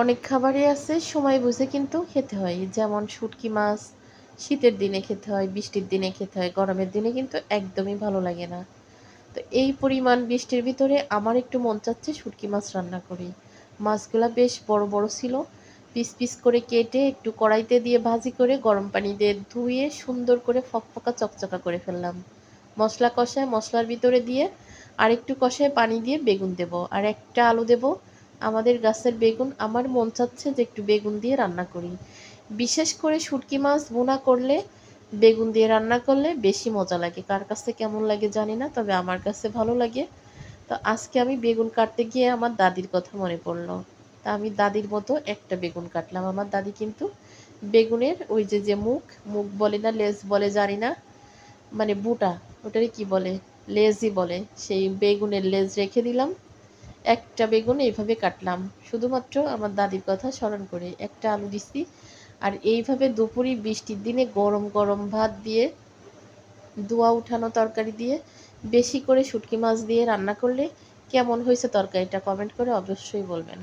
অনেক খাবারই আছে সময় বুঝে কিন্তু খেতে হয়। যেমন শুটকি মাছ শীতের দিনে খেতে হয়, বৃষ্টির দিনে খেতে হয়, গরমের দিনে কিন্তু একদমই ভালো লাগে না। তো এই পরিমাণ বৃষ্টির ভিতরে আমার একটু মন চাচ্ছে শুটকি মাছ রান্না করি। মাছগুলা বেশ বড় বড় ছিল। পিস পিস করে কেটে একটু কড়াইতে দিয়ে ভাজি করে গরম পানি দিয়ে ধুয়ে সুন্দর করে ফকফকা চকচকা করে ফেললাম। মশলা কষায় মশলার ভিতরে দিয়ে আরেকটু কষায় পানি দিয়ে বেগুন দেব আর একটা আলু দেব। আমাদের গাছের বেগুন, আমার মন চাচ্ছে যে একটু বেগুন দিয়ে রান্না করি। বিশেষ করে শুটকি মাছ ভুনা করলে বেগুন দিয়ে রান্না করলে বেশি মজা লাগে। কার কাছে কেমন লাগে জানি না, তবে আমার কাছে ভালো লাগে। তো আজকে আমি বেগুন কাটতে গিয়ে আমার দাদির কথা মনে পড়লো। তা আমি দাদির মতো একটা বেগুন কাটলাম। আমার দাদি কিন্তু বেগুনের ওই যে যে মুখ, মুখ বলে না লেজ বলে জানি না, মানে বুটা, ওটারই কি বলে, লেজই বলে, সেই বেগুনের লেজ রেখে দিলাম। একটা বেগুন এইভাবে কাটলাম শুধুমাত্র আমার দাদির কথা স্মরণ করে। একটা আলু দিছি। আর এইভাবে দুপুরে বৃষ্টির দিনে গরম গরম ভাত দিয়ে, ধোয়া উঠানো তরকারি দিয়ে, বেশি করে শুটকি মাছ দিয়ে রান্না করলে কেমন হয়েছে তরকারিটা কমেন্ট করে অবশ্যই বলবেন।